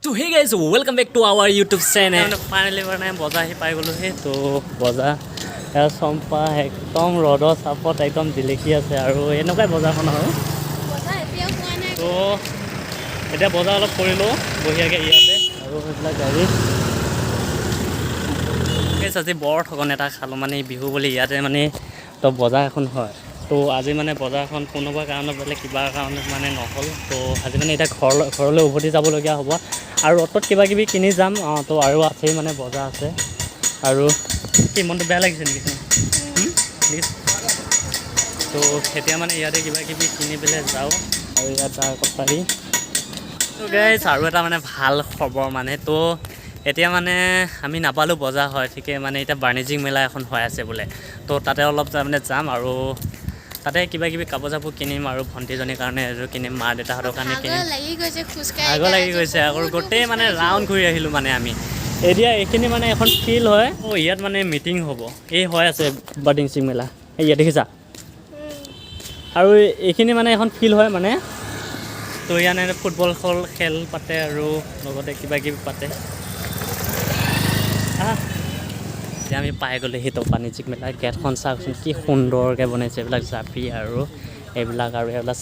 So hey guys, welcome back to our YouTube channel. Finally মানে বজা আহি পাই গলো হে তো বজা এ সম্পা একদম ৰডৰ চাপত একদম জিলিকি আছে আৰু এনেকুৱাই বজাৰখন আৰু বজা এতিয়াও কোৱা নাই তো এতিয়া বজাৰ অলপ কৰিলো বহিয়াকে ইয়াতে আৰু এইবিলাক গাড়ী কেছ আজি বৰ ঠগন এটা খালো মানে বিহু বুলি ইয়াতে মানে তো বজাৰ এখন হয় তো আজি মানে বজাৰখন কোনোবা কাৰণত বেলেগ কিবা কাৰণত মানে নহ'ল তো আজি মানে এতিয়া ঘৰলৈ উভতি যাবলগীয়া হ'ব আৰু অটত কিবা কিবি কিনি যাম তো আৰু আছেই মানে বজাৰ আছে আৰু কি মনটো বেয়া লাগিছে নেকি তো এতিয়া মানে ইয়াতে কিবা কিবি কিনি পেলাই যাওঁ আৰু ইয়াত তাৰ কথাই তো গাইছ আৰু এটা মানে ভাল খবৰ মানে তো এতিয়া মানে আমি নাপালোঁ বজাৰ হয় ঠিকে মানে এতিয়া বাণিজ্যিক মেলা এখন হৈ আছে বোলে তো তাতে অলপ মানে যাম আৰু তাতে কিবা কিবি কাপোৰ চাপোৰ কিনিম আৰু ভণ্টিজনীৰ কাৰণে এযোৰ কিনিম মা দেউতাহঁতৰ কাৰণে কিনিম আগৰ লাগি গৈছে আৰু গোটেই মানে ৰাউণ্ড ঘূৰি আহিলোঁ মানে আমি এতিয়া এইখিনি মানে এখন ফিল্ড হয় ইয়াত মানে মিটিং হ'ব এই হৈ আছে বাণিজ্যিক মেলা এই ইয়াত দেখিছা আৰু এইখিনি মানে এখন ফিল্ড হয় মানে তো ইয়াত ফুটবল খেল পাতে আৰু লগতে কিবা কিবি পাতে এতিয়া আমি পাই গ'লো সেইটো বাণিজ্যিক মেলা গেটখন চাওকচোন কি সুন্দৰকৈ বনাইছে এইবিলাক জাপি আৰু এইবিলাক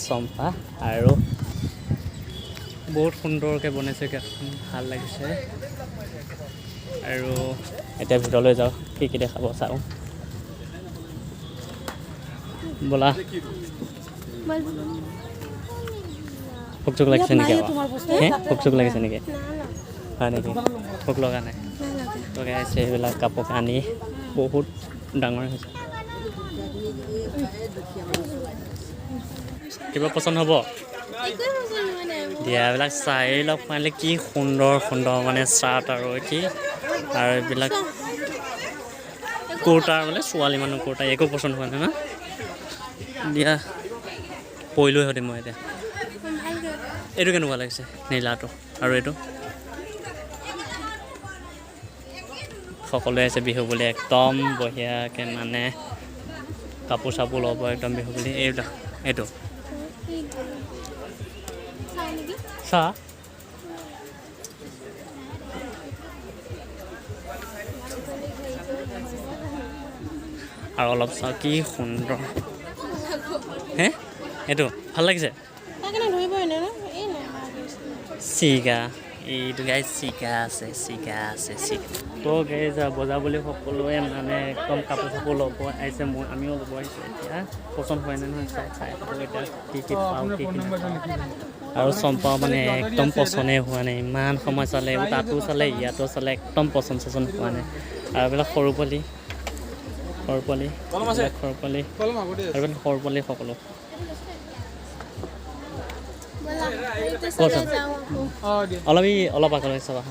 চম্পা আৰু বহুত সুন্দৰকৈ বনাইছে গেটখন ভাল লাগিছে আৰু এতিয়া ভিতৰলৈ যাওঁ কি কি দেখাব চাওঁ ব'লা ভোক চোক লাগিছে নেকি ভোক চোক লাগিছে নেকি হয় নেকি ভোক লগা নাই লগাইছে এইবিলাক কাপোৰ কানি বহুত ডাঙৰ হৈছে কিবা পচন্দ হ'ব দিয়া এইবিলাক চাই লওক পাৰিলে কি সুন্দৰ সুন্দৰ মানে চাৰ্ট আৰু কি আৰু এইবিলাক কুৰ্তাৰ মানে ছোৱালী মানুহ কুৰ্তা একো পচন্দ হোৱা নাই ন দিয়া পৰিলোৱে সৈতে মই এতিয়া এইটো কেনেকুৱা লাগিছে নীলাটো আৰু এইটো সকলোৱে আছে বিহু বুলি একদম বঢ়িয়াকৈ মানে কাপোৰ চাপোৰ ল'ব একদম বিহু বুলি এইবিলাক এইটো চাহ আৰু অলপ চাওঁ কি সুন্দৰ হে এইটো ভাল লাগিছে চিগা এইটো গাই চিগা আছে তো গাই যা বজাৰ বুলি সকলোৱে মানে একদম কাপোৰ চাপোৰ ল'ব আহিছে আমিও ল'ব আহিছোঁ এতিয়া পচন্দ হয় নে নহয় চাই এতিয়া কি পাওঁ কি আৰু চম্পাও মানে একদম পচন্দে হোৱা নাই ইমান সময় চালে তাতো চালে ইয়াতো চালে একদম পচন্দ হোৱা নাই আৰু এইবিলাক সৰু পোৱালি সকলো অলপ আগলৈ চাবা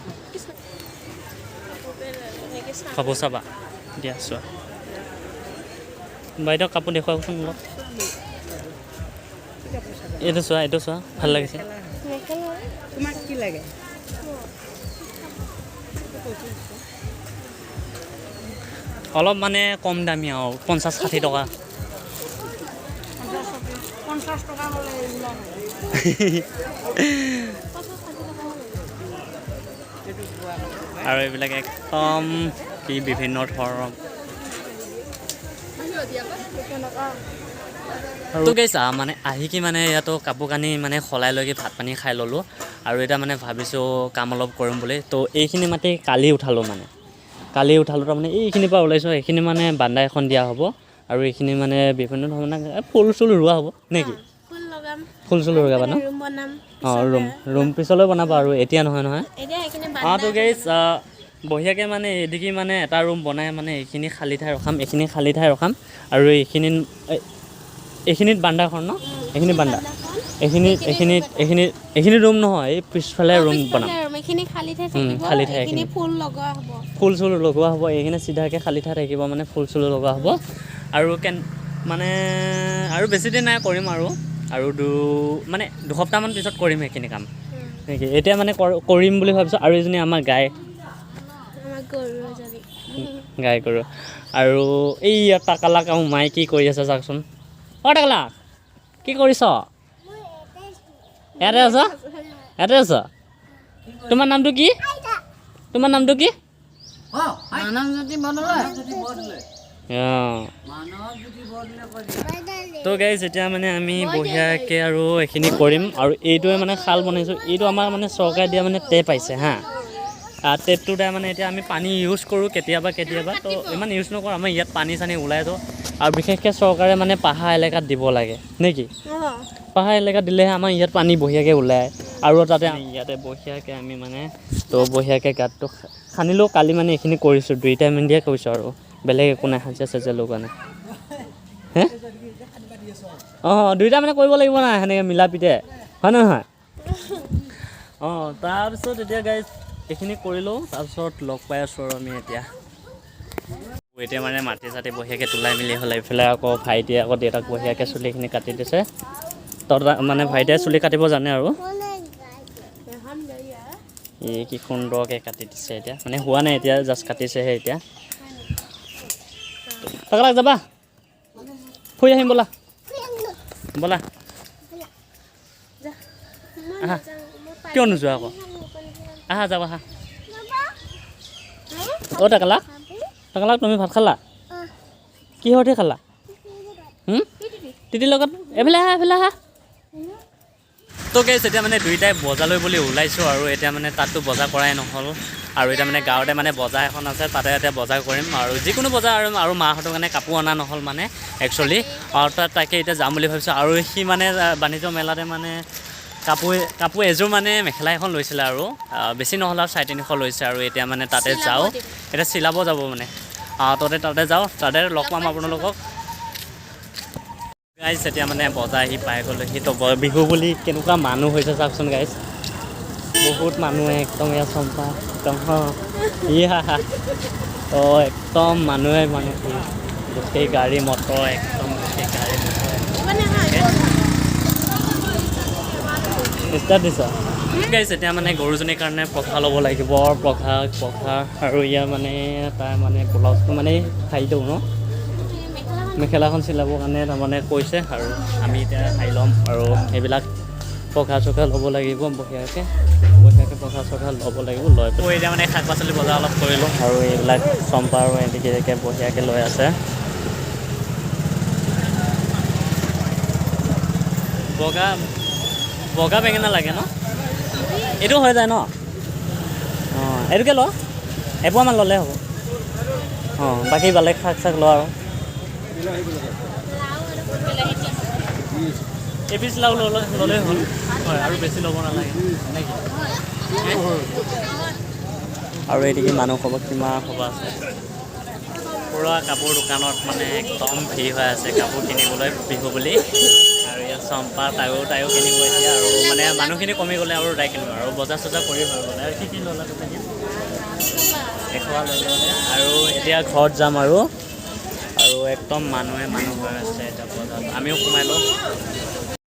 কাপোৰ চাবা দিয়া চোৱা বাইদেউ কাপোৰ দেখুৱাওকচোন অলপ এইটো চোৱা ভাল লাগিছে তোমাক কি লাগে অলপ মানে কম দামী আৰু 50-60 টকা আৰু এইবিলাক একদম কি বিভিন্ন ধৰণৰ আৰু গাইছা মানে আহি কি মানে ইয়াতো কাপোৰ কানি মানে সলাই লৈ ভাত পানী খাই ল'লোঁ আৰু এতিয়া মানে ভাবিছোঁ কাম অলপ কৰিম বুলি তো এইখিনি মাটি কালি উঠালোঁ তাৰমানে এইখিনিৰ পৰা ওলাইছোঁ এইখিনি মানে বান্দা এখন দিয়া হ'ব আৰু এইখিনি মানে বিভিন্ন ধৰণৰ ফুল চুল ৰোৱা হ'ব নেকি ফুল চুল লগাবা ন ৰুম পিছলৈ বনাবা আৰু এতিয়া নহয় তো গাইছ বঢ়িয়াকৈ মানে এদিকে মানে এটা ৰুম বনাই মানে এইখিনি খালী ঠাই ৰখাম আৰু এইখিনিত বান্দাখন ন এইখিনি বান্দা এইখিনি ৰুম নহয় এই পিছফালে ৰুম বনাম খালী ঠাই ফুল চুল লগোৱা হ'ব এইখিনি চিধাকৈ খালী ঠাই থাকিব মানে ফুল চুল লগোৱা হ'ব আৰু মানে আৰু বেছি দিন নাই কৰিম আৰু মানে দুসপ্তাহমান পিছত কৰিম সেইখিনি কাম নেকি এতিয়া মানে কৰিম বুলি ভাবিছোঁ আৰু এজনী আমাৰ গাই গৰু আৰু এই টাকালা মাই কি কৰি আছে চাওকচোন টাকালা কি কৰিছ ইয়াতে আছ তোমাৰ নামটো কি? তোমাৰ নামটো কি? তো গাইজ এতিয়া মানে আমি বঢ়িয়াকৈ আৰু এইখিনি কৰিম আৰু এইটোৱে মানে খাল বনাইছোঁ এইটো আমাৰ মানে চৰকাৰে দিয়া মানে টেপ আহিছে হা টেপটোৰ দ্বাৰা মানে এতিয়া আমি পানী ইউজ কৰোঁ কেতিয়াবা তো ইমান ইউজ নকৰোঁ আমাৰ ইয়াত পানী চানী ওলাই তো আৰু বিশেষকৈ চৰকাৰে মানে পাহাৰ এলেকাত দিব লাগে নে কি পাহাৰ এলেকাত দিলেহে আমাৰ ইয়াত পানী বঢ়িয়াকৈ ওলায় আৰু তাতে ইয়াতে বঢ়িয়াকৈ আমি মানে তো বঢ়িয়াকৈ গাঁতটো খান্দিলেও কালি মানে এইখিনি কৰিছোঁ দুইটা মিনিয়ে কৰিছোঁ আৰু বেলেগ একো নাই হাজিৰা চাজিৰা লগোৱা নাই হে অঁ দুইটা মানে কৰিব লাগিব নাই সেনেকৈ মিলা পিতে হয় নহয় তাৰপিছত এতিয়া গাইজ এইখিনি কৰিলোঁ তাৰপিছত লগ পাই আছোঁ আৰু আমি এতিয়া মানে মাটি চাটি বঢ়িয়াকৈ তোলাই মেলি হ'লে এইফালে আকৌ ভাইটিয়ে আকৌ দেউতাক বঢ়িয়াকৈ চুলিখিনি কাটি দিছে মানে ভাইটিয়ে চুলি কাটিব জানে আৰু এই কি সুন্দৰকৈ কাটি দিছে এতিয়া মানে হোৱা নাই এতিয়া জাষ্ট কাটিছেহে এতিয়া তাক যাবা ফুৰি আহিম ব'লা আহা কিয় নোযোৱা আকৌ আহা যাবা আহা টাকালাক তুমি ভাত খালা কিহতে খালা তিতিৰ লগত এইফালে আহা তো গাইজ এতিয়া মানে দুইটাই বজাৰলৈ বুলি ওলাইছোঁ আৰু এতিয়া মানে তাততো বজাৰ কৰাই নহ'ল আৰু এতিয়া মানে গাঁৱতে মানে বজাৰ এখন আছে তাতে এতিয়া বজাৰ কৰিম আৰু যিকোনো বজাৰ আৰু মাহঁতৰ কাৰণে কাপোৰ অনা নহ'ল মানে একচুৱেলি আৰু তাকে এতিয়া যাম বুলি ভাবিছোঁ আৰু সি মানে বাণিজ্য মেলাতে মানে কাপোৰ এযোৰ মানে মেখেলা এখন লৈছিলে আৰু বেছি নহ'ল আৰু 350 লৈছে আৰু এতিয়া মানে তাতে যাওঁ এতিয়া চিলাব যাব মানে তাতে যাওঁ তাতে লগ পাম আপোনালোকক গাইজ এতিয়া মানে বজাৰ আহি পাই গ'লোহি তো বিহু বুলি কেনেকুৱা মানুহ হৈছে চাওকচোন গাইজ বহুত মানুহে একদম ইয়াত চম্পা একদম তো একদম মানুহে গোটেই গাড়ী মটৰ একদম গোটেই গাড়ী মটৰ ষ্টাৰ্ট দিছ গাইজ এতিয়া মানে গৰুজনীৰ কাৰণে পঘা ল'ব লাগিব পঘা আৰু ইয়াৰ মানে তাৰ মানে ব্লাউজটো মানে শাড়ীটো ন মেখেলাখন চিলাবৰ কাৰণে তাৰমানে কৈছে আৰু আমি এতিয়া খাই ল'ম আৰু এইবিলাক পঘা চঘা ল'ব লাগিব বঢ়িয়াকৈ পঘা চঘা ল'ব লাগিব লৈ পেলাই এতিয়া মানে শাক পাচলি বজাৰ অলপ কৰিলোঁ আৰু এইবিলাক চম্পা আৰু এনেকৈ বঢ়িয়াকৈ লৈ আছে বগা বেঙেনা লাগে ন এইটো হৈ যায় ন এইটোকে ল এপোৱামান ল'লে হ'ব বাকী বেলেগ শাক চাক ল আৰু এপিচ লাও ল'লেই হ'ল হয় আৰু বেছি ল'ব নালাগে আৰু এদিকে মানুহ খবৰ কিমান খবৰ আছে পুৰা কাপোৰ দোকানত মানে একদম ভিৰ হৈ আছে কাপোৰ কিনিবলৈ বিহু বুলি আৰু ইয়াত চম্পা তাইও কিনিব এতিয়া আৰু মানে মানুহখিনি কমি গ'লে আৰু তাই কিনিব আৰু বজাৰ চজাৰ কৰি ভাল গ'লে আৰু কি ল'লা তুমি এখোৱা লৈ ল'লে আৰু এতিয়া ঘৰত যাম আৰু একদম মানুহ হৈ আছে এতিয়া বজাৰত আমিও সোমাই লওঁ